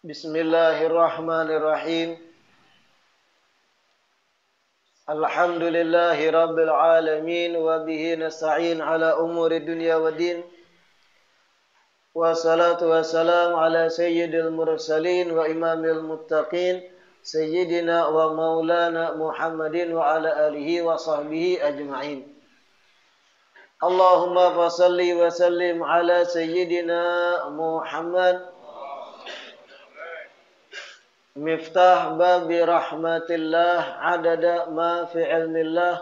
Bismillahirrahmanirrahim. Alhamdulillahi rabbil alamin wa bihi nasta'in ala umuri dunya waddin. Wassalatu wassalamu ala sayyidil mursalin wa imamil muttaqin sayyidina wa maulana Muhammadin wa ala alihi wa sahbihi ajma'in. Allahumma fasalli wa sallim ala sayyidina Muhammad Miftah babi rahmatillah adada ma fi ilmillah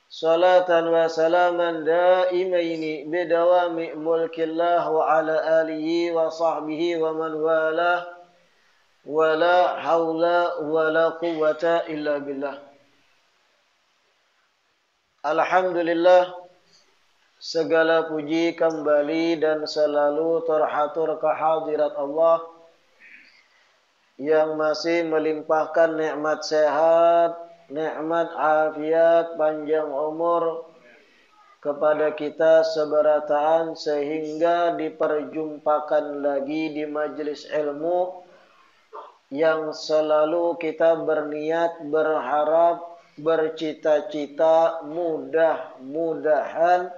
salatan wa salaman daimaini bidawami mulkillah wa ala alihi wa sahbihi wa man walah wa la hawla wa la quwwata illa billah. Alhamdulillah, segala puji kembali dan selalu terhatur kehadirat Allah yang masih melimpahkan nikmat sehat, nikmat afiat, panjang umur kepada kita seberataan sehingga diperjumpakan lagi di majelis ilmu yang selalu kita berniat, berharap, bercita-cita mudah-mudahan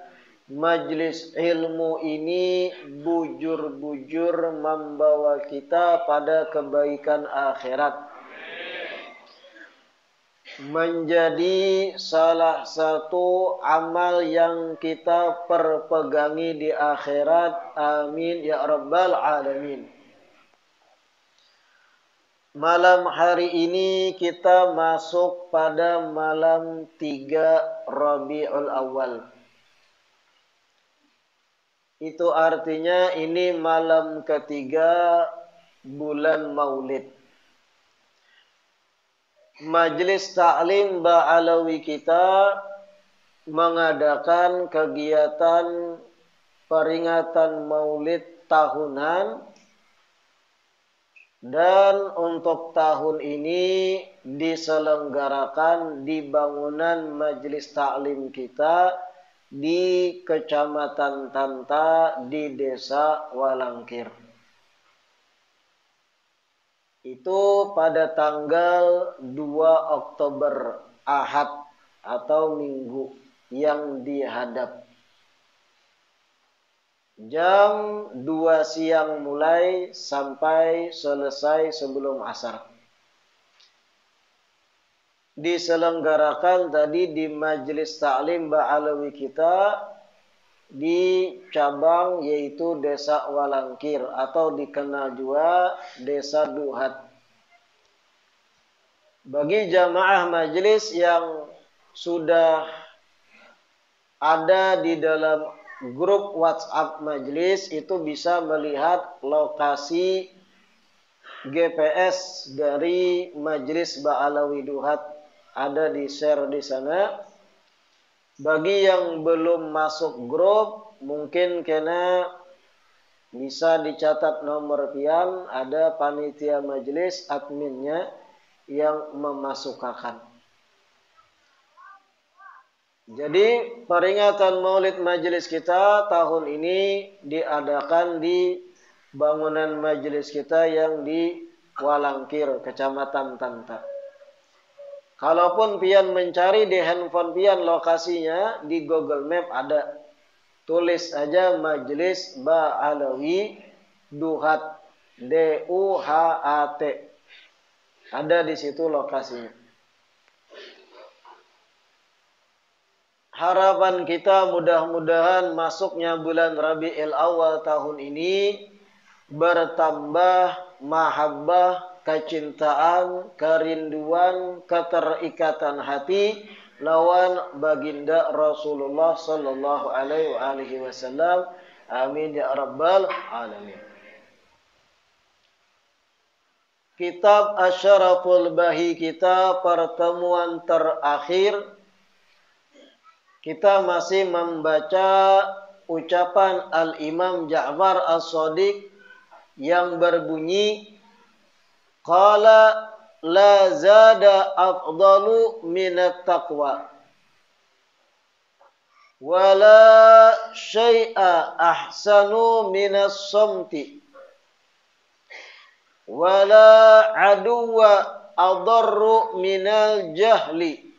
majlis ilmu ini bujur-bujur membawa kita pada kebaikan akhirat. Menjadi salah satu amal yang kita perpegangi di akhirat. Amin ya rabbal alamin. Malam hari ini kita masuk pada malam 3 Rabiul Awal. Itu artinya ini malam ketiga bulan Maulid. Majelis Ta'lim Ba'alawi kita mengadakan kegiatan peringatan Maulid tahunan, dan untuk tahun ini diselenggarakan di bangunan Majelis Ta'lim kita di Kecamatan Tanta di Desa Walangkir. Itu pada tanggal 2 Oktober Ahad atau Minggu yang dihadap. Jam 2 siang mulai sampai selesai sebelum asar. Diselenggarakan tadi di Majelis Ta'lim Ba'alawi kita di cabang yaitu Desa Walangkir atau dikenal juga Desa Duhat. Bagi jamaah majelis yang sudah ada di dalam grup WhatsApp majelis itu bisa melihat lokasi GPS dari Majelis Ba'alawi Duhat. Ada di share di sana. Bagi yang belum masuk grup, mungkin kena bisa dicatat nomor pian, ada panitia majelis adminnya yang memasukkan. Jadi peringatan Maulid majelis kita tahun ini diadakan di bangunan majelis kita yang di Walangkir, Kecamatan Tanta. Kalaupun pian mencari di handphone pian lokasinya di Google Map ada. Tulis aja Majelis Ba'alawi Duhat, D-U-H-A-T. Ada di situ lokasinya. Harapan kita mudah-mudahan masuknya bulan Rabiul Awal tahun ini bertambah mahabbah, kecintaan, kerinduan, keterikatan hati lawan baginda Rasulullah sallallahu alaihi wasallam. Amin ya rabbal alamin. Kitab Asyaraful Bahi kita pertemuan terakhir kita masih membaca ucapan Al-Imam Ja'far As-Shadiq yang berbunyi qala la zada afdalu minat taqwa wa la syai'a ahsanu minas somti wala aduwa adarru minal jahli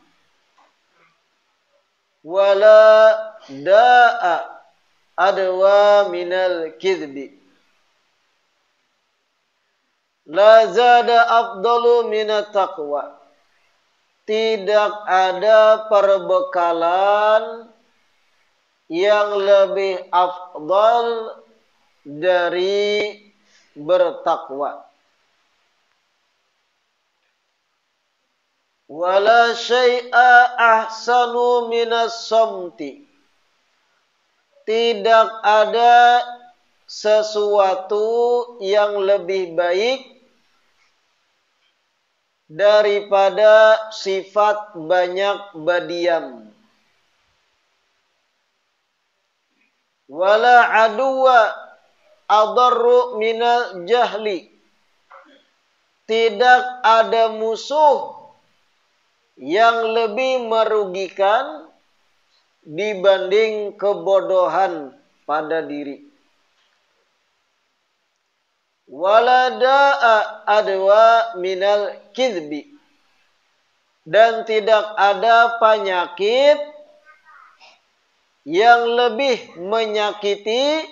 wala da'a adwa minal kidbi la zada afdalu minat taqwa. Tidak ada perbekalan yang lebih afdal dari bertakwa. Wala syai'a ahsanu minas samti. Tidak ada sesuatu yang lebih baik daripada sifat banyak berdiam. Wala aduwa adarru minal jahli. Tidak ada musuh yang lebih merugikan dibanding kebodohan pada diri. Wala da'a adwa minal kidbi. Dan tidak ada penyakit yang lebih menyakiti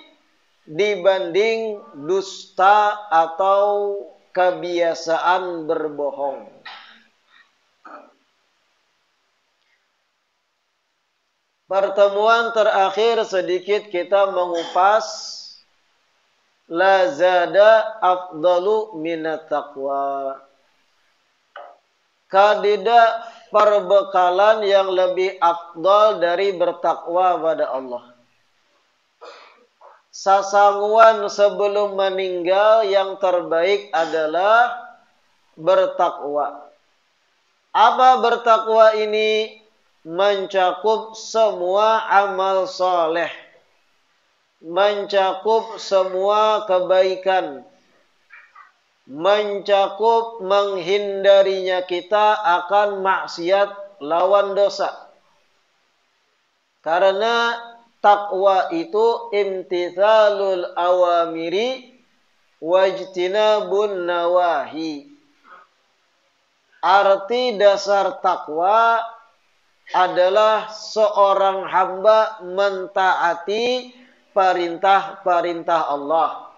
dibanding dusta atau kebiasaan berbohong. Pertemuan terakhir sedikit kita mengupas la zada afdalu minat taqwa. Kadida perbekalan yang lebih afdal dari bertakwa pada Allah. Sasangguan sebelum meninggal yang terbaik adalah bertakwa. Apa bertakwa ini? Mencakup semua amal soleh, mencakup semua kebaikan, mencakup menghindarinya kita akan maksiat lawan dosa. Karena takwa itu imtithalul awamiri wajtinabun nawahi. Arti dasar takwa adalah seorang hamba mentaati perintah-perintah Allah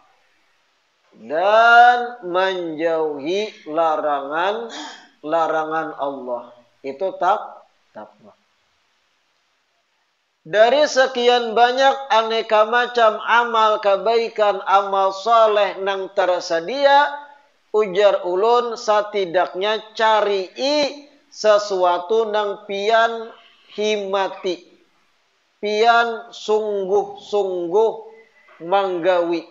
dan menjauhi larangan-larangan Allah. Itu takwa. Dari sekian banyak aneka macam amal kebaikan, amal soleh yang tersedia, ujar ulun satidaknya cari sesuatu nang pian himati, pian sungguh-sungguh manggawi,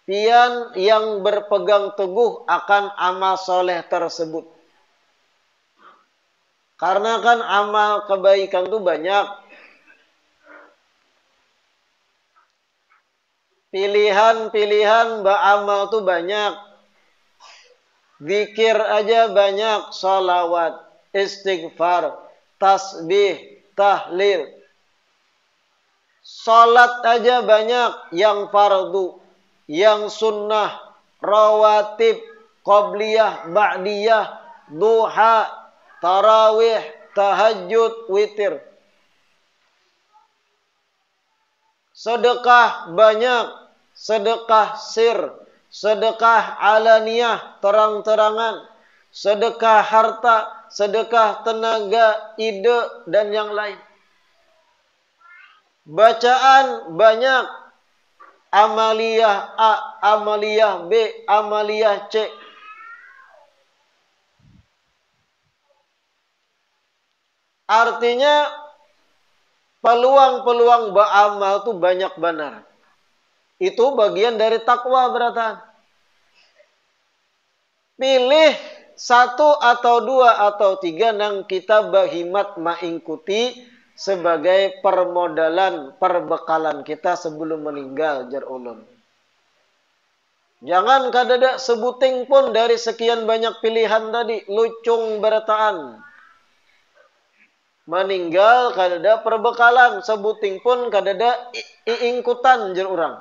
pian yang berpegang teguh akan amal soleh tersebut. Karena kan amal kebaikan itu banyak, pilihan-pilihan beramal itu banyak, zikir aja banyak, salawat, istighfar, tasbih, tahlil. Salat aja banyak, yang fardu, yang sunnah, rawatib, qabliyah, ba'diyah, duha, tarawih, tahajud, witir. Sedekah banyak, sedekah sir, sedekah alaniyah, terang-terangan, sedekah harta, sedekah tenaga, ide, dan yang lain. Bacaan banyak, amaliyah A, amaliyah B, amaliyah C. Artinya peluang-peluang beramal itu banyak benar. Itu bagian dari takwa beratan. Pilih satu atau dua atau tiga yang kita bahimat mengikuti sebagai permodalan, perbekalan kita sebelum meninggal, jar ulun. Jangan kadada sebuting pun dari sekian banyak pilihan tadi, lucung bertaan. Meninggal kadada perbekalan, sebuting pun kadada iingkutan jar urang.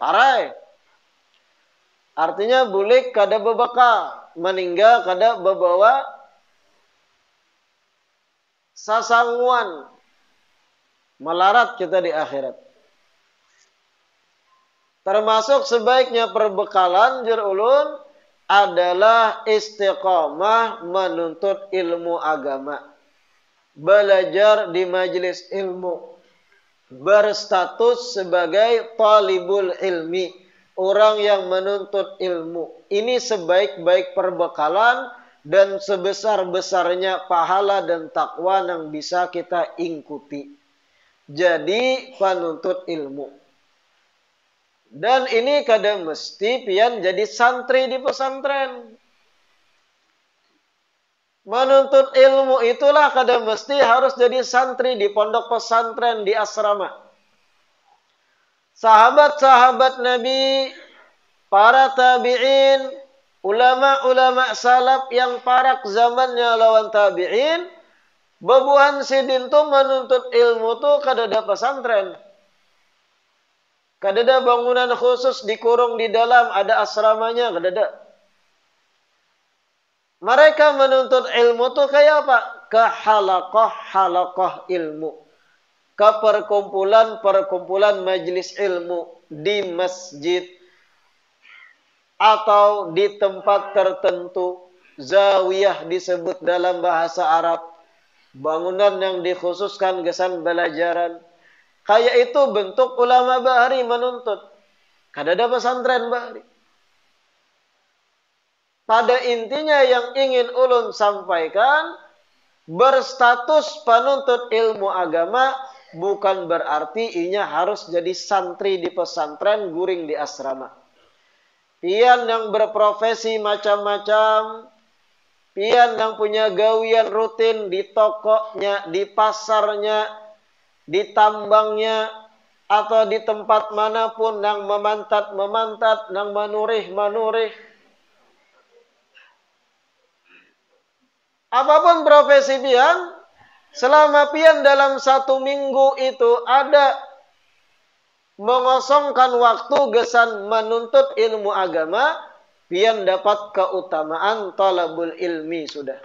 Parai. Artinya bulik kada bebekal, meninggal kada bebawa sasangguan, melarat kita di akhirat. Termasuk sebaiknya perbekalan jur ulun adalah istiqamah menuntut ilmu agama. Belajar di majelis ilmu. Berstatus sebagai talibul ilmi. Orang yang menuntut ilmu. Ini sebaik-baik perbekalan dan sebesar-besarnya pahala dan takwa yang bisa kita ikuti. Jadi penuntut ilmu. Dan ini kada mesti pian jadi santri di pesantren. Menuntut ilmu itulah kada mesti harus jadi santri di pondok pesantren, di asrama. Sahabat-sahabat Nabi, para tabi'in, ulama-ulama salaf yang parak zamannya lawan tabi'in, bebuhan sidin tu menuntut ilmu tu kada ada pesantren. Kada ada bangunan khusus dikurung di dalam, ada asramanya, kada ada. Mereka menuntut ilmu tu kayak apa? Ke halaqah ilmu. Ke perkumpulan majelis ilmu di masjid atau di tempat tertentu. Zawiyah disebut dalam bahasa Arab. Bangunan yang dikhususkan kesan belajaran. Kayak itu bentuk ulama bahari menuntut. Kada ada pesantren bahari. Pada intinya yang ingin ulun sampaikan, berstatus penuntut ilmu agama bukan berarti inya harus jadi santri di pesantren, guring di asrama. Pian yang berprofesi macam-macam, pian yang punya gawian rutin di tokonya, di pasarnya, di tambangnya, atau di tempat manapun yang memantat, yang manurih. Apapun profesi pian, selama pian dalam 1 minggu itu ada mengosongkan waktu gesan menuntut ilmu agama, pian dapat keutamaan talabul ilmi sudah.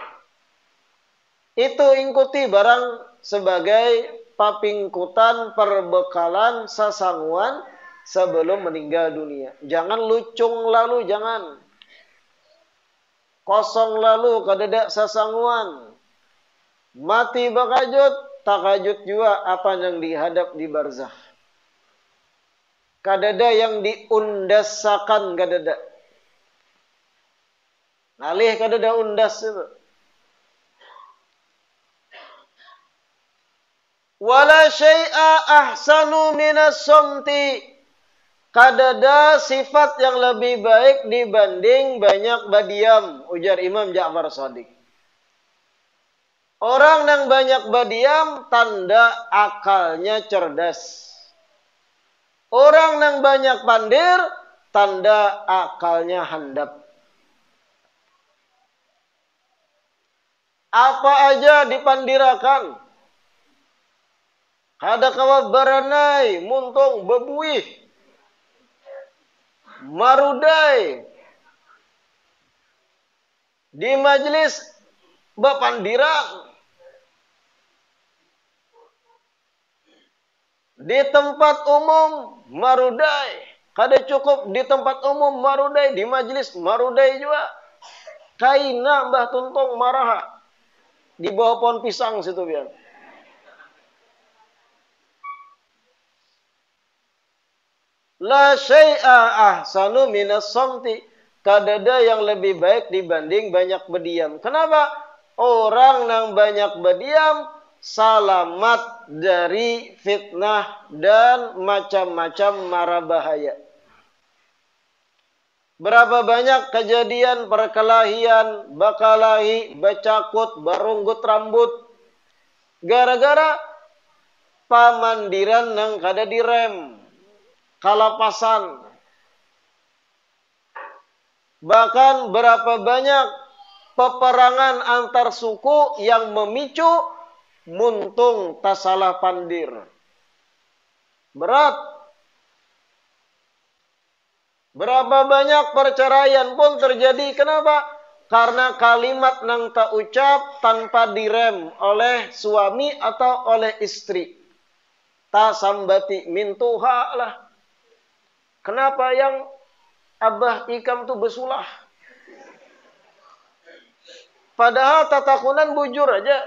Itu ikuti barang sebagai papingkutan perbekalan sasangguan sebelum meninggal dunia. Jangan lucung lalu, jangan. Kosong lalu kadada sasangguan. Mati bakajut, takajut juga apa yang dihadap di barzakh. Kadada yang diundasakan kadada. Nalih kadada undas itu. Wala syai'a ahsanu minas somti. Kadada sifat yang lebih baik dibanding banyak badiam, ujar Imam Ja'far Shadiq. Orang yang banyak badiam, tanda akalnya cerdas. Orang yang banyak pandir, tanda akalnya handap. Apa aja dipandirakan. Kada kawa baranai, muntung, bebuih, marudai. Di majelis bapandiran. Di tempat umum marudai. Kada cukup di tempat umum marudai, di majelis marudai juga. Kaina Mbah Tuntung marah. Di bawah pohon pisang situ biar. La syai'a ahsanu minas somti. Kadada yang lebih baik dibanding banyak berdiam. Kenapa? Orang yang banyak berdiam salamat dari fitnah dan macam-macam mara bahaya. Berapa banyak kejadian perkelahian, bakalahi, bacakut, barunggut rambut. Gara-gara pamandiran yang kada direm. Kalapasan. Bahkan berapa banyak peperangan antar suku yang memicu muntung tasalah pandir. Berat. Berapa banyak perceraian pun terjadi. Kenapa? Karena kalimat nang tak ucap tanpa direm oleh suami atau oleh istri. Ta sambati min tuha lah. Kenapa yang Abah Ikam tuh besulah? Padahal tatakunan bujur aja.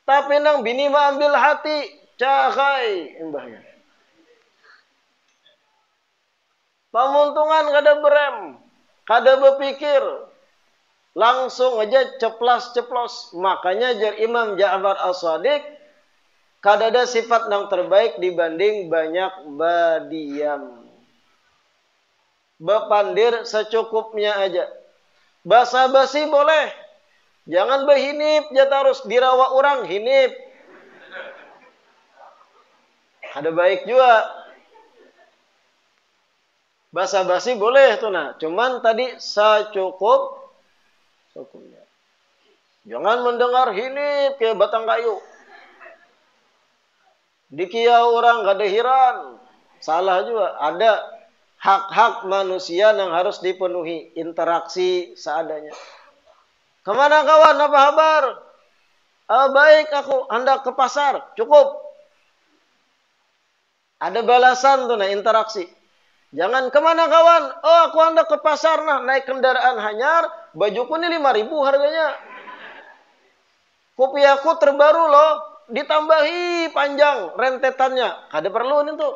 Tapi nang bini mah ambil hati. Cahai. Mbahnya. Pamuntungan kada berem. Kada berpikir. Langsung aja ceplas-ceplos. Makanya jar Imam Ja'far As-Shadiq. Kada ada sifat yang terbaik dibanding banyak badiam. Bepandir secukupnya aja. Basa-basi boleh. Jangan berhinip. Jata harus dirawa orang. Hinip. Ada baik juga. Basa-basi boleh tuh nah. Cuman tadi secukupnya. Jangan mendengar hinip kayak batang kayu. Dikiau orang gak ada hiran. Salah juga. Ada hak-hak manusia yang harus dipenuhi. Interaksi seadanya. Kemana kawan? Apa kabar? Baik aku hendak ke pasar. Cukup. Ada balasan tuh nah interaksi. Jangan kemana kawan? Oh aku hendak ke pasar nah. Naik kendaraan hanyar. Bajuku ini 5.000 harganya. Kopi aku terbaru loh. Ditambahi panjang rentetannya. Kada perlu nih tuh.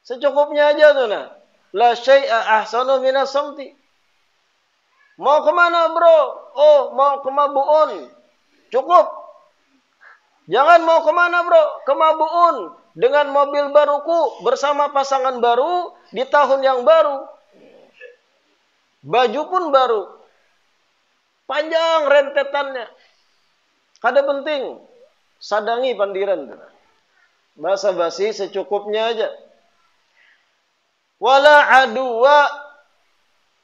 Secukupnya aja tuh nah. La syai'a ahsanu minas samti. Mau kemana bro? Oh mau ke Mabuun. Cukup. Jangan mau kemana bro? Ke Mabuun. Dengan mobil baruku. Bersama pasangan baru. Di tahun yang baru. Baju pun baru. Panjang rentetannya. Kada penting. Sadangi pandiran. Basa-basi secukupnya aja. Wala aduwa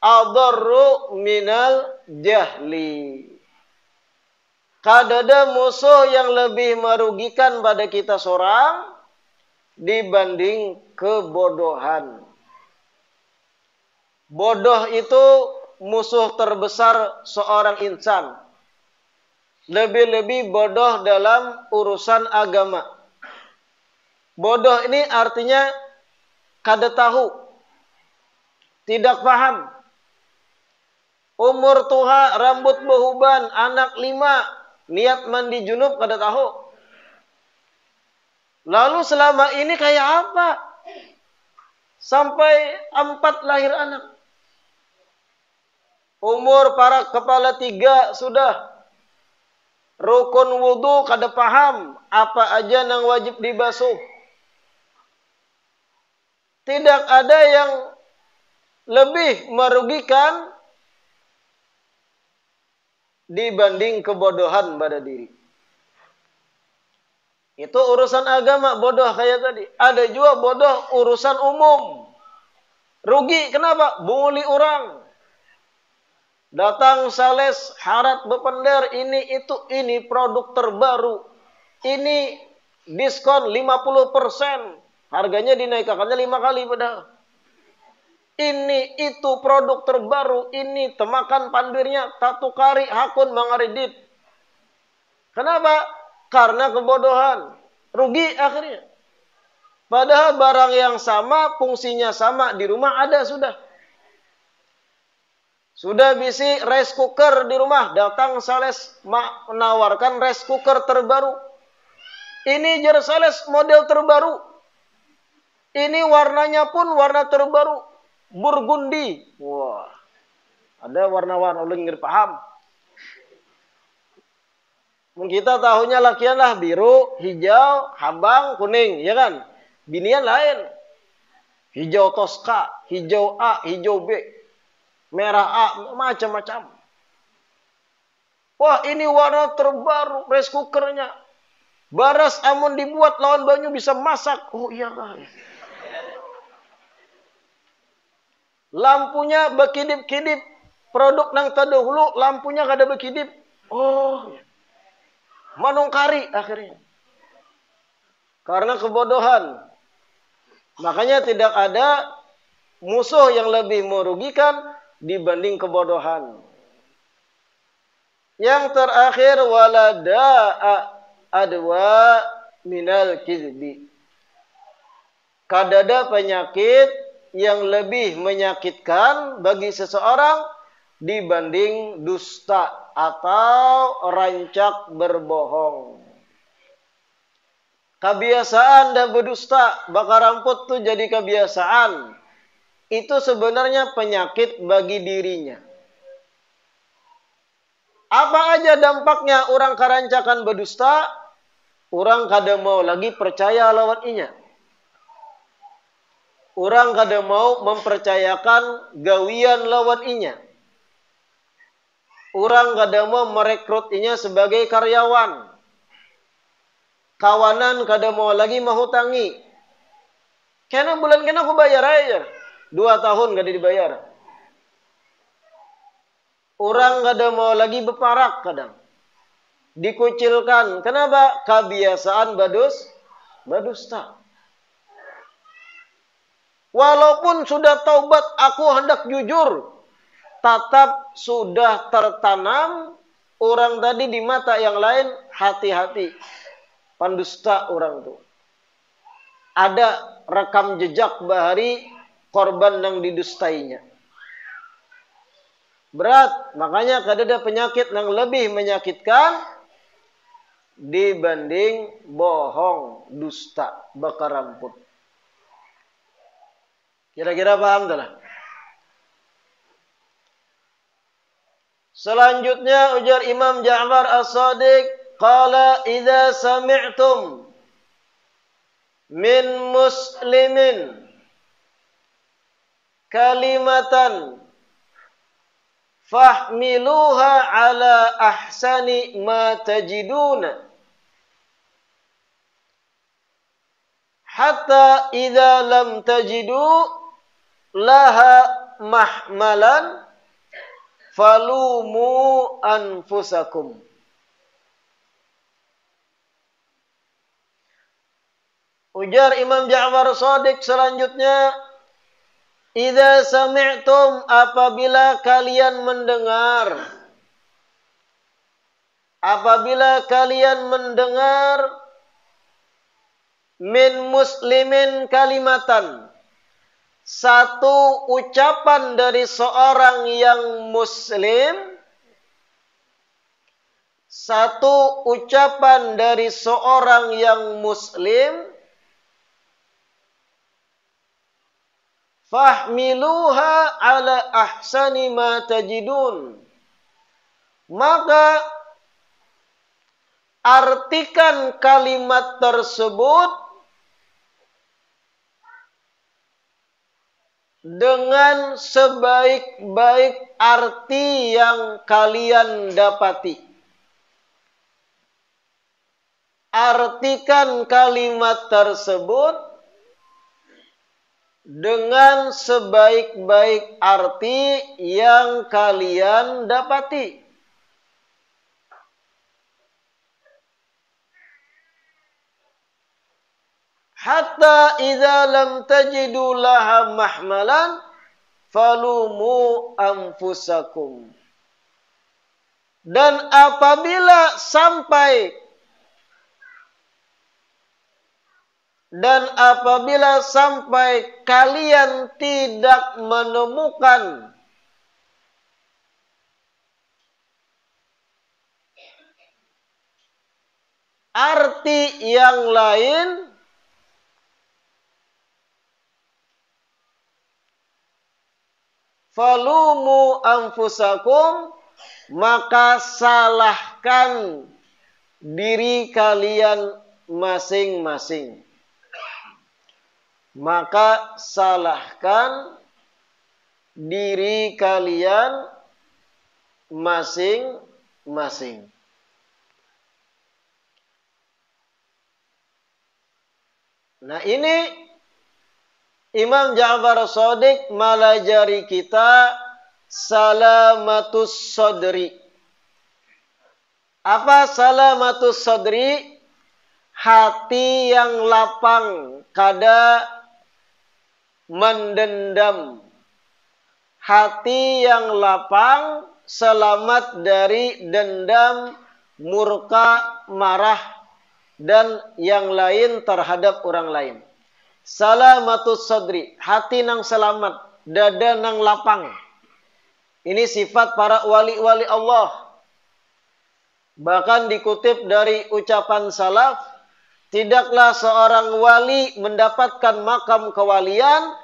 adarru minal jahli. Kadada musuh yang lebih merugikan pada kita seorang dibanding kebodohan. Bodoh itu musuh terbesar seorang insan. Lebih-lebih bodoh dalam urusan agama. Bodoh ini artinya kada tahu. Tidak paham. Umur tua, rambut behuban, anak 5, niat mandi junub kada tahu. Lalu selama ini kayak apa? Sampai 4 lahir anak. Umur para kepala 3 sudah. Rukun wudu kada paham. Apa aja yang wajib dibasuh. Tidak ada yang lebih merugikan dibanding kebodohan pada diri. Itu urusan agama bodoh kayak tadi. Ada juga bodoh urusan umum. Rugi kenapa? Bunguli orang. Datang sales harat bepender ini itu ini produk terbaru. Ini diskon 50%. Harganya dinaikkannya 5 kali padahal. Ini itu produk terbaru. Ini temakan pandirnya. Tak tukari hakun mangaridit. Kenapa? Karena kebodohan. Rugi akhirnya. Padahal barang yang sama, fungsinya sama. Di rumah ada sudah. Sudah bisi rice cooker di rumah. Datang sales menawarkan rice cooker terbaru. Ini jar sales model terbaru. Ini warnanya pun warna terbaru. Burgundi. Wah. Ada warna-warna ulun nggak paham. Kita tahunya lakian lah biru, hijau, habang, kuning, ya kan? Binian lain. Hijau Tosca, hijau A, hijau B, merah A, macam-macam. Wah, ini warna terbaru rice cookernya. Baras amun dibuat lawan banyu bisa masak. Oh iya lah. Lampunya berkidip-kidip. Produk nang terdahulu lampunya kada berkidip. Oh. Manungkari akhirnya. Karena kebodohan. Makanya tidak ada musuh yang lebih merugikan dibanding kebodohan. Yang terakhir, wala da'a adwa minal kizbi. Kadada penyakit yang lebih menyakitkan bagi seseorang dibanding dusta atau rancak berbohong. Kebiasaan dan berdusta, bakar ramput itu jadi kebiasaan. Itu sebenarnya penyakit bagi dirinya. Apa aja dampaknya orang karancakan berdusta? Orang kada mau lagi percaya lawan inya. Orang kada mau mempercayakan gawian lawan inya. Orang kada mau merekrut inya sebagai karyawan. Kawanan kada mau lagi menghutangi. Kena bulan kena aku bayar aja. 2 tahun kada dibayar. Orang kada mau lagi berparak kadang. Dikucilkan. Kenapa? Kebiasaan berdusta. Walaupun sudah taubat, aku hendak jujur. Tetap sudah tertanam orang tadi di mata yang lain, hati-hati. Pendusta orang itu. Ada rekam jejak bahari korban yang didustainya. Berat, makanya kadada penyakit yang lebih menyakitkan dibanding bohong, dusta, bakar ramput. Kira-kira paham tak lah? Selanjutnya ujar Imam Ja'far As-Shadiq, qala idza sami'tum min muslimin kalimatan fahmiluha ala ahsani ma tajiduna hatta idza lam tajidu laha mahmalan falumu anfusakum. Ujar Imam Ja'far Shadiq selanjutnya, idza sami'tum, apabila kalian mendengar, min muslimin kalimatan, satu ucapan dari seorang yang muslim, fahmiluha ala ahsani ma tajidun, maka artikan kalimat tersebut dengan sebaik-baik arti yang kalian dapati. Artikan kalimat tersebut dengan sebaik-baik arti yang kalian dapati. Hatta idza lam tajidu laha mahmalan falumu anfusakum. Dan apabila sampai kalian tidak menemukan arti yang lain, falumu anfusakum, maka salahkan diri kalian masing-masing. Maka salahkan diri kalian masing-masing. Nah, ini Imam Ja'far Shadiq melajari kita salamatus sadri. Apa salamatus sadri? Hati yang lapang, kada mendendam. Hati yang lapang selamat dari dendam, murka, marah, dan yang lain terhadap orang lain. Salamatus sadri, hati nang selamat, dada nang lapang. Ini sifat para wali-wali Allah. Bahkan dikutip dari ucapan salaf, tidaklah seorang wali mendapatkan makam kewalian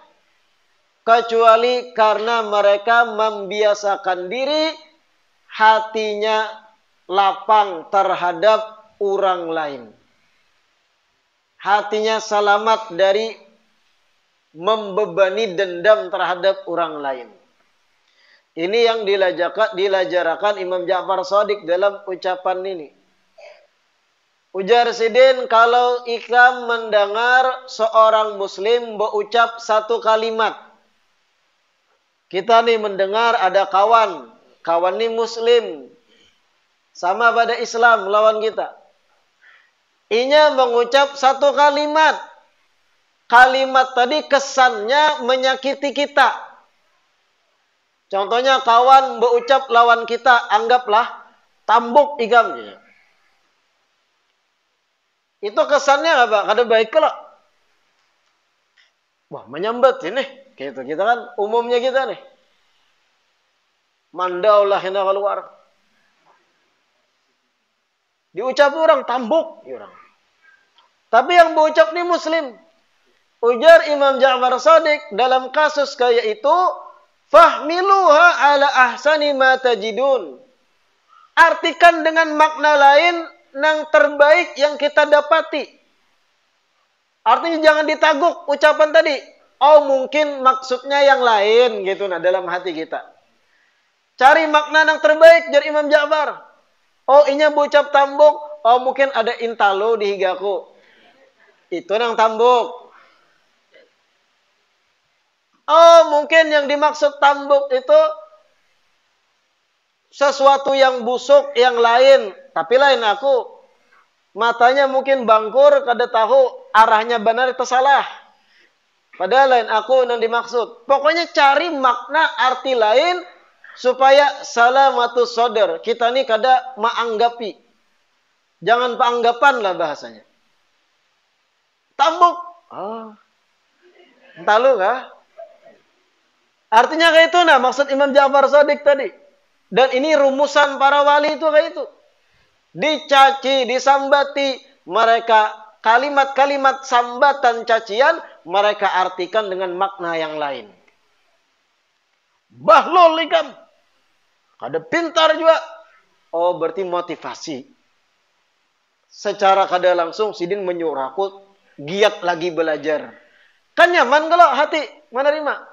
kecuali karena mereka membiasakan diri hatinya lapang terhadap orang lain. Hatinya selamat dari membebani dendam terhadap orang lain. Ini yang dilajarakan Imam Ja'far Shadiq dalam ucapan ini. Ujar Sidin, kalau ikam mendengar seorang muslim berucap satu kalimat. Kita nih mendengar ada kawan ini muslim. Sama pada Islam lawan kita. Inya mengucap satu kalimat. Kalimat tadi kesannya menyakiti kita. Contohnya kawan berucap lawan kita, anggaplah tambuk igamnya. Itu kesannya apa? Kada baik kalau. Wah, menyambat ini. Gitu, kita kan umumnya kita nih. Mandau lah hendak keluar. Diucap orang tambuk. Orang. Tapi yang berucap ini muslim. Ujar Imam Ja'far Shadiq dalam kasus kayak itu, fahmiluha ala ahsani ma tajidun. Artikan dengan makna lain yang terbaik yang kita dapati. Artinya jangan ditaguk ucapan tadi. Oh mungkin maksudnya yang lain gitu nah dalam hati kita. Cari makna yang terbaik dari Imam Ja'far. Oh inya berucap tambuk. Oh mungkin ada intalo di higaku. Itu yang tambuk. Oh mungkin yang dimaksud tambuk itu sesuatu yang busuk yang lain. Tapi lain aku. Matanya mungkin bangkur kada tahu arahnya benar atau salah. Padahal lain aku yang dimaksud. Pokoknya cari makna arti lain supaya salamatus sadar. Kita ini kada menganggapi. Jangan peanggapan lah bahasanya. Tambuk. Oh. Entah lu kah? Artinya kayak itu nah maksud Imam Ja'far Shadiq tadi. Dan ini rumusan para wali itu kayak itu. Dicaci, disambati mereka. Kalimat-kalimat sambatan cacian mereka artikan dengan makna yang lain. Bahlul ikam. Kada pintar juga. Oh berarti motivasi. Secara kada langsung Sidin menyuruh aku giat lagi belajar. Kan nyaman kalau hati menerima.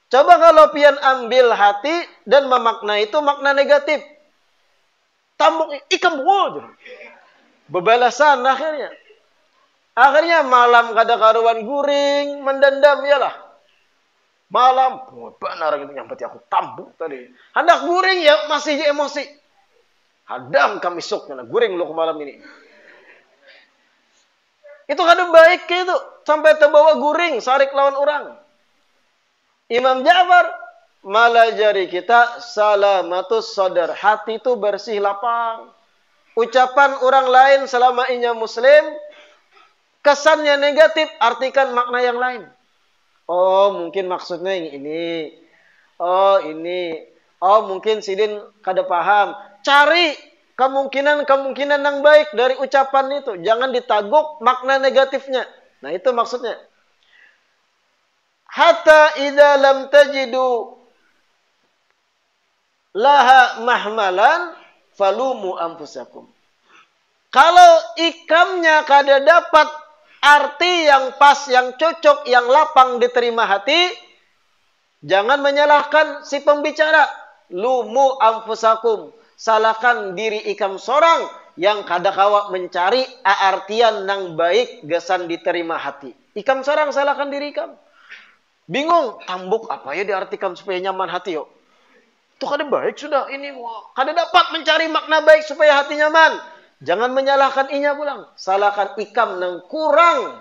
Coba kalau pian ambil hati dan memaknai itu makna negatif. Tambuk ikam wajur. Bebalasan akhirnya. Akhirnya malam kada karuan guring, mendendam yalah. Malam, benar gitu nyampe aku tambuk tadi. Hendak guring ya masih emosi. Hadam kami sok guring lu ke malam ini. Itu kada baik gitu. Sampai terbawa guring, sarik lawan orang. Imam Ja'far malajari kita salamatus sadar. Hati itu bersih lapang. Ucapan orang lain selama inya muslim, kesannya negatif, artikan makna yang lain. Oh, mungkin maksudnya yang ini. Oh, ini. Oh, mungkin Sidin kada paham. Cari kemungkinan yang baik dari ucapan itu. Jangan ditaguk makna negatifnya. Nah, itu maksudnya. Hatta idza lam tajidu laha mahmalan falumu anfusakum. Kalau ikamnya kada dapat arti yang pas, yang cocok, yang lapang diterima hati, jangan menyalahkan si pembicara. Lumu anfusakum. Salahkan diri ikam sorang yang kada kawa mencari artian yang baik gesan diterima hati. Ikam sorang salahkan diri ikam. Bingung, tambuk apa ya diartikan supaya nyaman hati yuk. Itu kada baik sudah ini. Kada dapat mencari makna baik supaya hati nyaman. Jangan menyalahkan inya pulang. Salahkan ikam yang kurang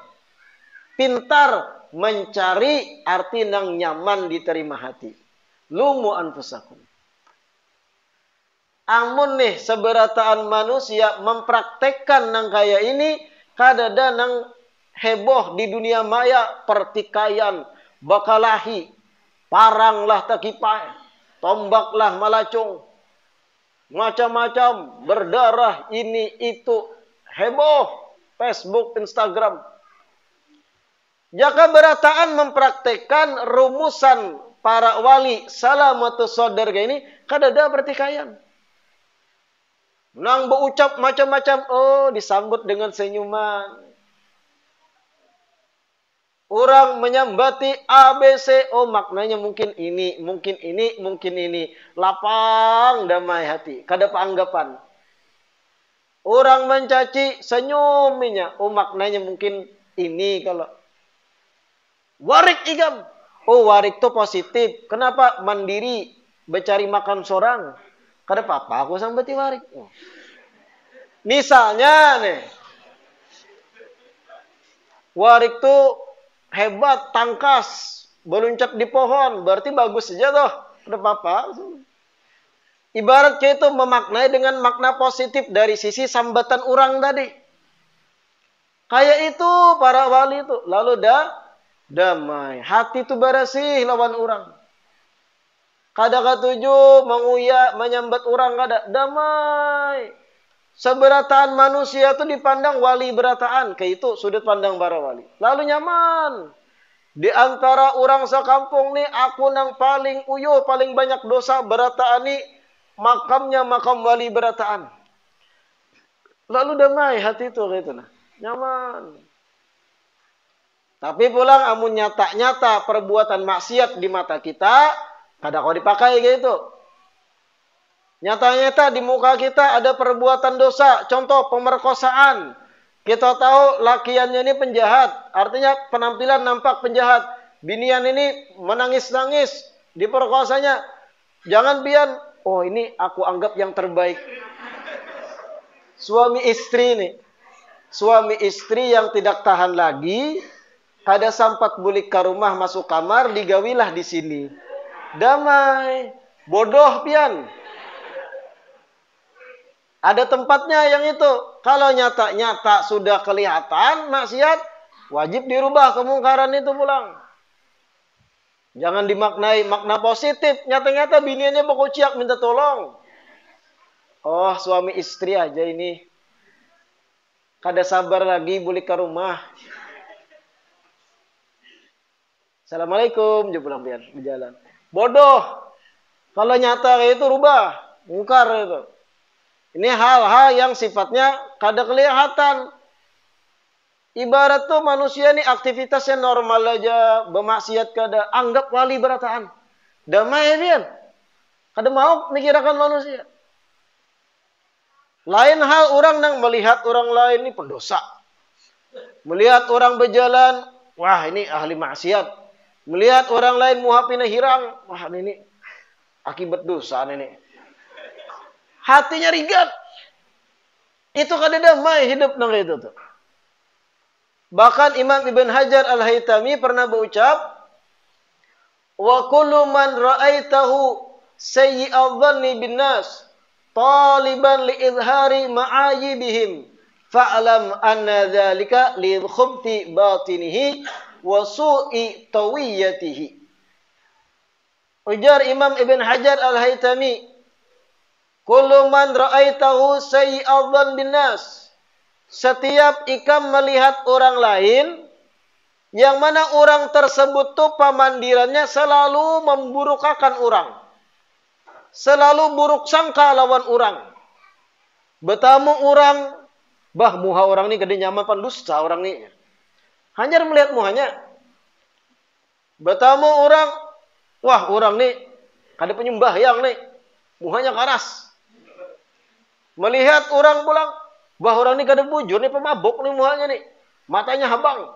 pintar mencari arti nang nyaman diterima hati. Lumu anfusakum. Amun nih seberataan manusia mempraktekkan nang kaya ini, kadada nang heboh di dunia maya, pertikaian, bakalahi, paranglah takipai, tombaklah malacung, macam-macam, berdarah, ini itu, heboh, Facebook, Instagram. Jika berataan mempraktekkan rumusan para wali salamatus sodar ini, kadada pertikaian. Nang berucap macam-macam, oh disambut dengan senyuman. Orang menyambati ABC, oh maknanya mungkin ini, mungkin ini, mungkin ini. Lapang damai hati, kada peanggapan. Orang mencaci senyuminya, oh maknanya mungkin ini kalau. Warik igam, oh warik itu positif. Kenapa? Mandiri, mencari makan seorang. Kada apa-apa aku sambati warik. Oh. Misalnya nih, warik tuh hebat, tangkas, meluncat di pohon, berarti bagus saja toh. Kada apa-apa. Ibarat kayak itu memaknai dengan makna positif dari sisi sambatan orang tadi. Kayak itu para wali itu. Lalu damai. Hati itu bersih lawan orang. Kada katuju menguyak, menyambat orang kada. Damai. Seberataan manusia itu dipandang wali berataan. Kayak itu sudut pandang para wali. Lalu nyaman. Di antara orang sekampung nih, aku nang paling uyo, paling banyak dosa berataan nih, makamnya makam wali berataan. Lalu damai hati itu kayak itu nah. Nyaman. Tapi pulang amun nyata-nyata perbuatan maksiat di mata kita, kada kau dipakai gitu. Nyata-nyata di muka kita ada perbuatan dosa, contoh pemerkosaan. Kita tahu lakiannya ini penjahat, artinya penampilan nampak penjahat. Binian ini menangis-nangis, diperkosanya. Jangan pian, oh ini aku anggap yang terbaik. Suami istri nih. Suami istri yang tidak tahan lagi, kada sampat bulik ke rumah masuk kamar, digawilah di sini. Damai, bodoh pian. Ada tempatnya yang itu. Kalau nyata-nyata sudah kelihatan maksiat, wajib dirubah kemungkaran itu pulang. Jangan dimaknai makna positif. Nyata-nyata biniannya berkociak minta tolong. Oh suami istri aja ini. Kada sabar lagi bulik ke rumah. Assalamualaikum, dia pulang biar berjalan. Bodoh. Kalau nyata kayak itu rubah, mungkar itu. Ini hal-hal yang sifatnya kada kelihatan. Ibarat tuh manusia ini aktivitasnya normal aja, bermaksiat kada, anggap wali berataan. Damai dia. Kada mau mikirkan manusia. Lain hal orang nang melihat orang lain ini pendosa. Melihat orang berjalan, wah ini ahli maksiat. Melihat orang lain muhapina hirang, wah ini akibat dosa ini. Hatinya rigat. Itu kada damai hidup nang itu tuh. Bahkan Imam Ibn Hajar Al-Haytami pernah berucap, wa kullu man ra'aitahu sayyi'adh dhanni bin nas taliban li izhari ma'ayibihim fa'lam anna dzalika li khubti batinihi wa su'i tawiyatihi. Ujar Imam Ibn Hajar Al-Haytami, kullu man ra'aitahu sayyi'adh dhanni bin nas. Setiap ikam melihat orang lain, yang mana orang tersebut tuh pamandirannya selalu memburukakan orang. Selalu buruk sangka lawan orang. Betamu orang, bah muha orang ni kada nyaman pandusta orang ni. Hanya melihat muhanya. Betamu orang, wah orang ni kada penyembah yang ni. Muhanya karas. Melihat orang pulang, wah orang ni kada bujur ni pemabuk ni muhanya ni. Matanya habang.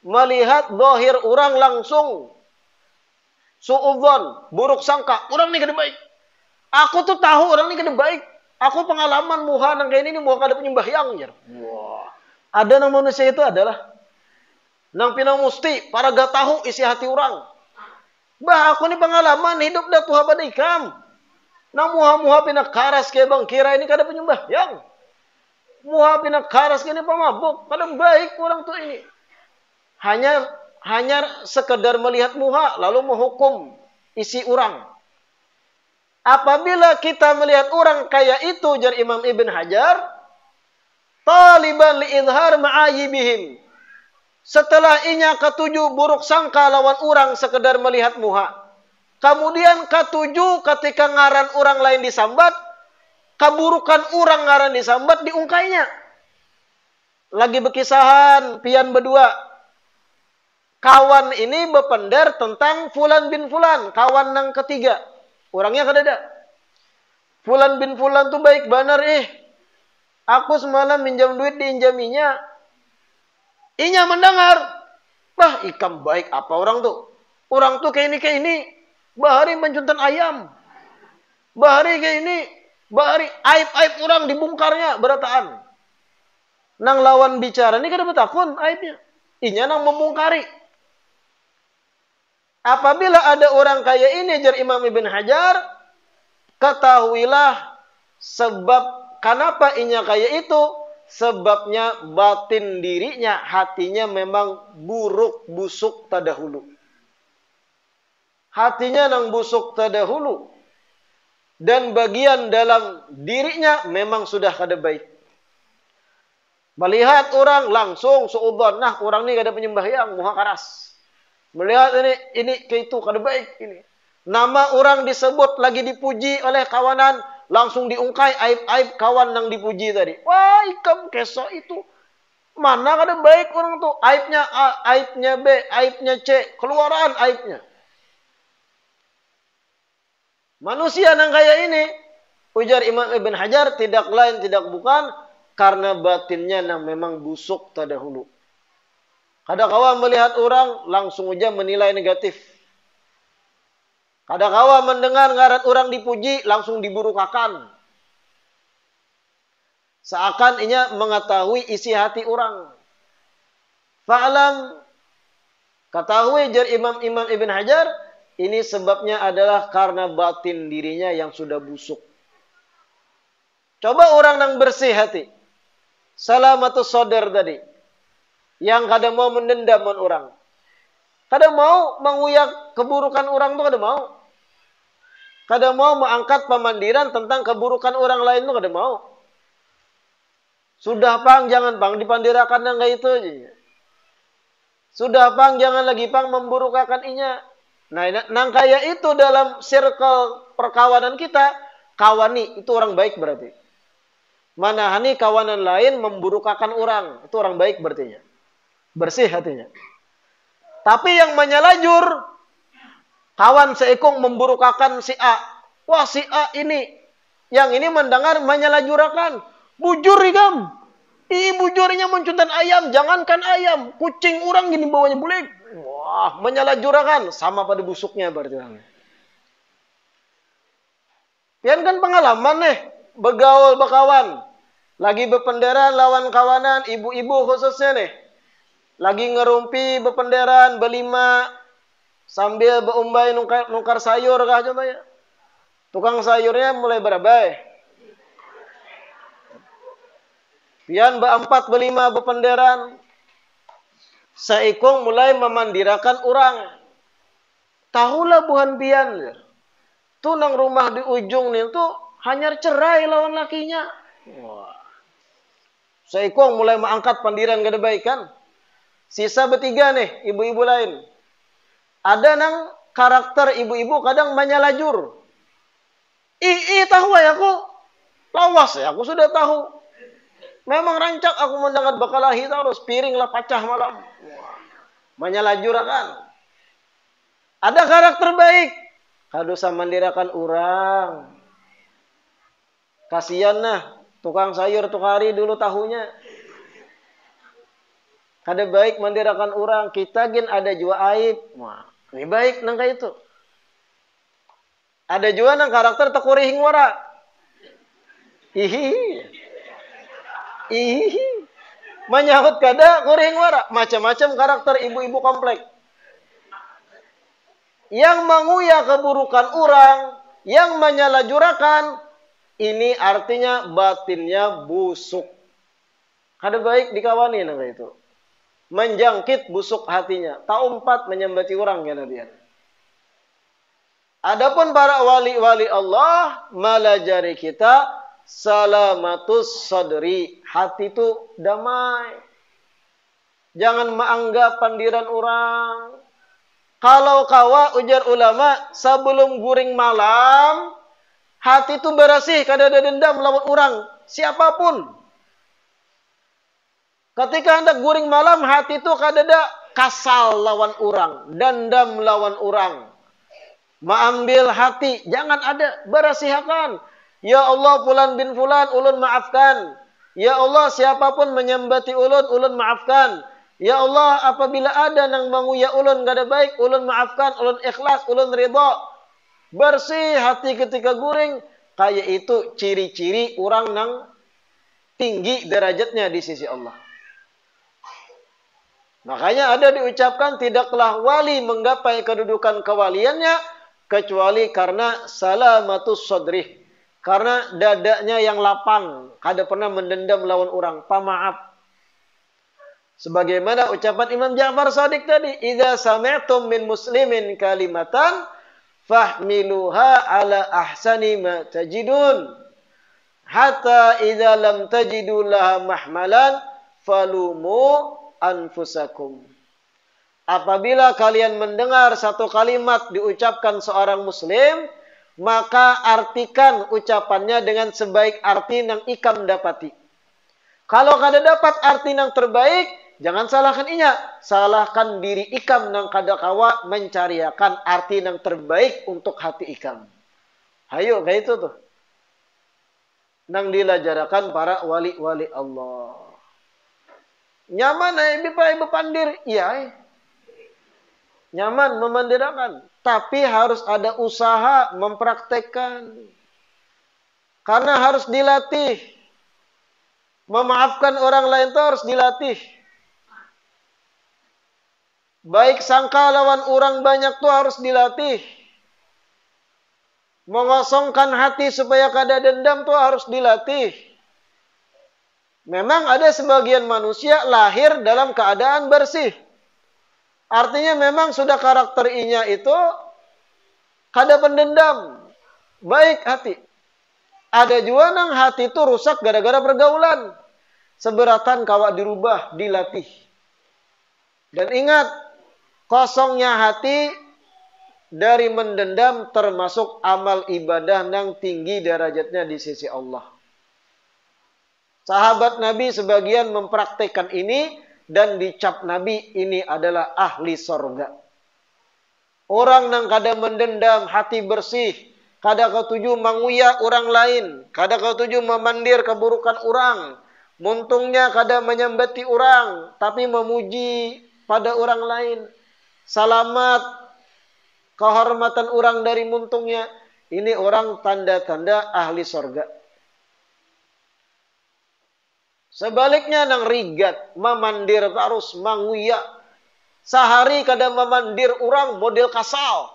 Melihat dohir orang langsung suudzon, buruk sangka. Orang ni kada baik. Aku tuh tahu orang ni kada baik. Aku pengalaman muha nang kayak ini muha kada penyembahyang. Wah. Ada nang manusia itu adalah Nang pinang musti, para gak tahu isi hati orang. Bah, aku ni pengalaman hidup dah tuha badikam. Nang muha-muha pinakaras kaya bang kira ini kada penyembah. Yang muha pinakaras kaya ini pemabuk. Kada baik orang tu ini. Hanya sekedar melihat muha, lalu menghukum isi orang. Apabila kita melihat orang kaya itu, jar Imam Ibn Hajar, taliban li'idhar ma'ayibihim. Setelah inya ketujuh buruk sangka lawan orang sekedar melihat muha. Kemudian ketujuh ketika ngaran orang lain disambat, keburukan orang ngaran disambat diungkainya. Lagi berkisahan pian berdua. Kawan ini berpender tentang Fulan bin Fulan, kawan yang ketiga. Orangnya kadada. Fulan bin Fulan tuh baik benar Aku semalam minjam duit diinjaminya. Inya mendengar. Bah, ikam baik apa orang tuh? Orang tuh kayak ini. Bahari mencuntan ayam. Bahari kayak ini. Bahari aib-aib orang dibongkarnya berataan. Nang lawan bicara ini kada betakun aibnya. Inya nang membongkari. Apabila ada orang kaya ini, jar Imam Ibn Hajar, ketahuilah sebab kenapa inya kaya itu. Sebabnya batin dirinya, hatinya memang buruk, busuk terdahulu. Hatinya nang busuk terdahulu. Dan bagian dalam dirinya memang sudah kada baik. Melihat orang langsung suudzon, nah orang ni kada penyembahyang, muha karas. Melihat ini kayak itu kada baik ini. Nama orang disebut lagi dipuji oleh kawanan, langsung diungkai aib-aib kawan yang dipuji tadi. Wah, ikam kesok itu. Mana kada baik orang tu. Aibnya A, aibnya B, aibnya C. Keluaran aibnya. Manusia yang kaya ini, ujar Imam Ibn Hajar, tidak lain tidak bukan, karena batinnya yang memang busuk terdahulu. Kada kawan melihat orang, langsung aja menilai negatif. Kada kawa mendengar ngaran orang dipuji, langsung diburukakan. Seakan inya mengetahui isi hati orang. Fa'alam, ketahui jar Imam Ibn Hajar, ini sebabnya adalah karena batin dirinya yang sudah busuk. Coba orang yang bersih hati. Salamatus sodar tadi. Yang kada mau mendendam orang. Kada mau menguyak keburukan orang tu kada mau. Kada mau mengangkat pemandiran tentang keburukan orang lain tu kada mau. Sudah pang, jangan pang dipandirakan yang kayak itu aja. Sudah pang, jangan lagi pang memburukakan inya. Nah, nang kaya itu dalam circle perkawanan kita, kawani itu orang baik berarti. Mana hani kawanan lain memburukakan orang, itu orang baik berarti. Bersih hatinya. Tapi yang menyalajur, kawan seekong memburukakan si A. Wah, si A ini. Yang ini mendengar menyalajurakan. Bujur ikam. Bujurnya mencuntan ayam. Jangankan ayam. Kucing orang gini bawanya bulik. Wah, menyalajurakan. Sama pada busuknya berarti. Pian kan pengalaman nih. Begaul bekawan. Lagi berpenderan lawan kawanan. Ibu-ibu khususnya nih. Lagi ngerumpi berpenderan. Berlima. Sambil berumbai nukar sayur kah coba ya. Tukang sayurnya mulai berabai. Pian berempat berlima berpenderan. Seikung mulai memandirakan orang. Tahulah buhan pian. Tu nang rumah di ujung ni tu hanya cerai lawan lakinya. Wah. Seikung mulai mengangkat pandiran kada baik kan. Sisa bertiga nih ibu-ibu lain. Ada nang karakter ibu-ibu kadang menyalajur. Tahu ya aku. Lawas ya aku sudah tahu. Memang rancak aku mendengar bakalahi terus. Piring lah pecah malam. Menyalajur kan. Ada karakter baik. Kado samandirakan orang. Kasihan nah. Tukang sayur tukari dulu tahunya. Kada baik mandirakan orang. Kita gin ada jua aib. Wah. Ini baik nang kayak itu. Ada juga nang karakter tekurihing wara. Ihi. Menyahut kada kuring wara. Macam-macam karakter ibu-ibu komplek. Yang menguya keburukan orang, yang menyalahjurakan, ini artinya batinnya busuk. Kada baik dikawani nama itu. Menjangkit busuk hatinya. Taumpat menyembati orang ya Nabi. Adapun para wali-wali Allah malajari kita salamatus sadri. Hati itu damai. Jangan menganggap pandiran orang. Kalau kawa ujar ulama sebelum guring malam, hati itu bersih, kada ada dendam lawan orang, siapapun. Ketika hendak guring malam, hati itu kada ada kasal lawan orang, dendam lawan orang. Mengambil hati, jangan ada, bersihkan. Ya Allah fulan bin fulan, ulun maafkan. Ya Allah siapapun menyembati ulun maafkan. Ya Allah, apabila ada nang manguya ulun kada baik, ulun maafkan, ulun ikhlas, ulun ridha. Bersih hati ketika guring, kayak itu ciri-ciri orang nang tinggi derajatnya di sisi Allah. Makanya ada diucapkan tidaklah wali menggapai kedudukan kewaliannya kecuali karena salamatus sadrih. Karena dadanya yang lapang, kada pernah mendendam lawan orang, pamaaf. Sebagaimana ucapan Imam Ja'far Shadiq tadi, "Idza sami'tum min muslimin kalimatan fahmiluha ala ahsani ma tajidun. Hatta idza lam tajidu laha mahmalan falumu anfusakum." Apabila kalian mendengar satu kalimat diucapkan seorang muslim, maka artikan ucapannya dengan sebaik arti yang ikam dapati. Kalau kada dapat arti yang terbaik, jangan salahkan inya, salahkan diri ikam nang kada kawa mencariakan arti yang terbaik untuk hati ikam. Hayo kayak itu tuh. Nang dilajarakan para wali-wali Allah. Nyaman ibu pandir, iya. Nyaman memandirakan, tapi harus ada usaha mempraktekkan. Karena harus dilatih. Memaafkan orang lain itu harus dilatih. Baik sangka lawan orang banyak tuh harus dilatih. Mengosongkan hati supaya kada dendam tuh harus dilatih. Memang ada sebagian manusia lahir dalam keadaan bersih. Artinya memang sudah karakter inya itu kada pendendam. Baik hati. Ada juga nang hati itu rusak gara-gara pergaulan. Seberatan kawa dirubah, dilatih. Dan ingat, kosongnya hati dari mendendam termasuk amal ibadah yang tinggi derajatnya di sisi Allah. Sahabat Nabi sebagian mempraktekkan ini dan dicap Nabi ini adalah ahli sorga. Orang yang kada mendendam, hati bersih, kada ketuju menguya orang lain, kada ketuju memandir keburukan orang, muntungnya kada menyembati orang, tapi memuji pada orang lain. Selamat kehormatan orang dari muntungnya. Ini orang tanda-tanda ahli sorga. Sebaliknya nang rigat, memandir terus, manguya. Sehari kada memandir orang model kasal.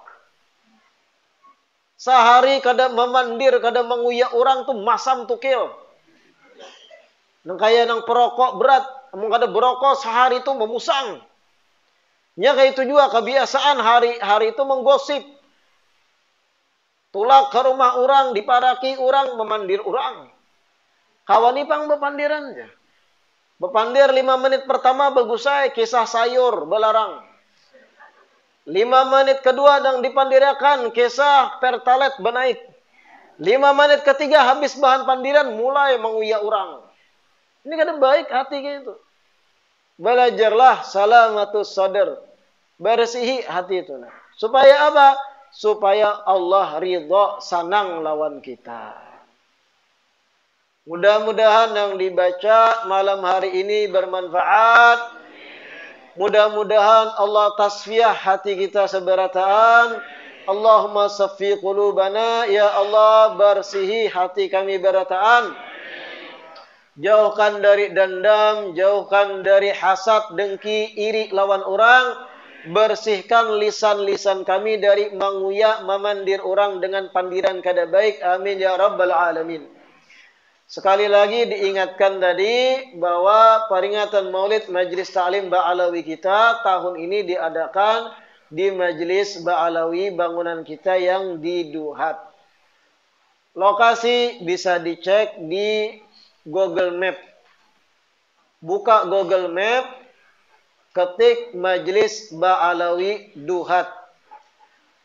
Sehari kada memandir, kada menguya orang tuh masam tukil. Nang kaya nang perokok berat, emang kada berokok sehari itu memusang. Nya kayak itu juga kebiasaan hari-hari itu menggosip. Tulak ke rumah orang, diparaki orang, memandir orang. Kawani pang bepandirannya. Bepandir 5 menit pertama bagusai kisah sayur belarang. 5 menit kedua dang dipandirakan kisah pertalet benaik. 5 menit ketiga habis bahan pandiran mulai menguya orang. Ini kada baik hati gitu. Belajarlah salamatus sadr. Bersihi hati itu. Supaya apa? Supaya Allah ridha senang lawan kita. Mudah-mudahan yang dibaca malam hari ini bermanfaat. Mudah-mudahan Allah tasfiyah hati kita seberataan. Allahumma saffi qulubana. Ya Allah bersihi hati kami berataan. Jauhkan dari dendam, jauhkan dari hasad, dengki, iri lawan orang. Bersihkan lisan-lisan kami dari menguyak, memandir orang dengan pandiran kada baik. Amin ya rabbal alamin. Sekali lagi diingatkan tadi bahwa peringatan Maulid Majlis Ta'lim Ba'alawi kita tahun ini diadakan di Majlis Ba'alawi bangunan kita yang di Duhat. Lokasi bisa dicek di Google Map. Buka Google Map, ketik Majlis Ba'alawi Duhat.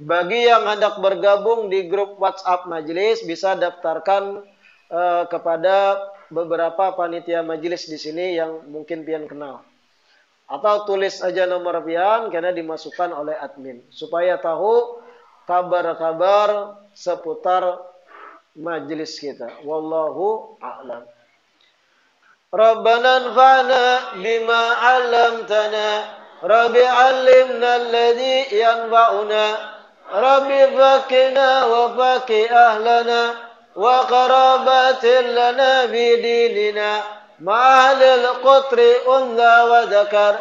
Bagi yang hendak bergabung di grup WhatsApp Majlis, bisa daftarkan kepada beberapa panitia Majlis di sini yang mungkin pian kenal. Atau tulis aja nomor pian karena dimasukkan oleh admin. Supaya tahu kabar-kabar seputar Majlis kita. Wallahu a'lam. Rabbana anfa'na bima 'allamtana. Rabbi 'allimna alladhi yanfa'una. Rabbi fakina wa faqih ahlana wa qarabatin lana bi dinina ma'alil qutri unza wa zakar.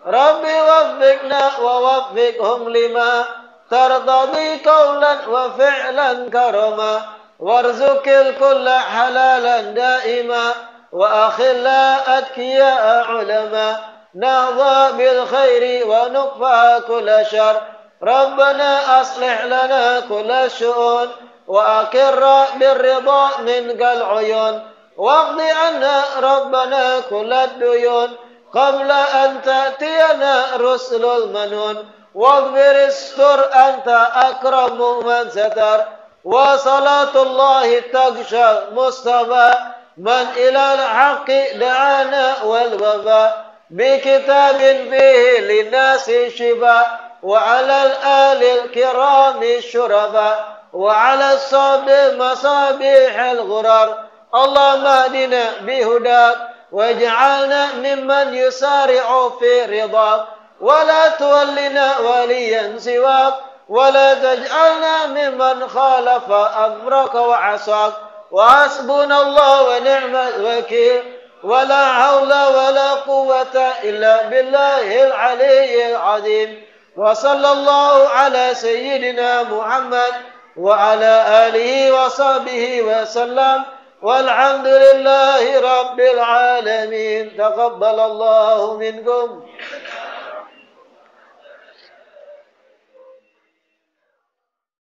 Rabbi waffiqna wa waffiqhum lima tardadi qawlan wa fi'lan karama warzuqil kulla halalan daima wa akhilla atkiya ulama nahza bil khairi wa nuqfa kulla syar. Rabbana aslih lana kulla syu'un wa akirra birridha minkal uyun waqdi anna rabbana kulla duyun qabla an ta'tiyana rusulul manun waghfir istur anta akramu man satar wa salatullahi tagsha mustafa man ilal haqqi da'ana wal wafa bi kitabin fihi linnasi shifa wa 'alal alil kirami syurafa wa 'ala sabi masabihil ghurar. Allahumma hdina bihudak waj'alna mimman yusari'u fi ridak wa la tuwallina waliyan siwak wa la taj'alna mimman khalafa amraka wa 'asak wa hasbunallahu wa ni'mal wakil wa la hawla wa la quwwata illa billahil aliyyil 'azim. Wa sallallahu ala sayyidina Muhammad wa ala alihi wa sahbihi wa sallam walhamdulillahi rabbil alamin. Taqabbalallahu minkum.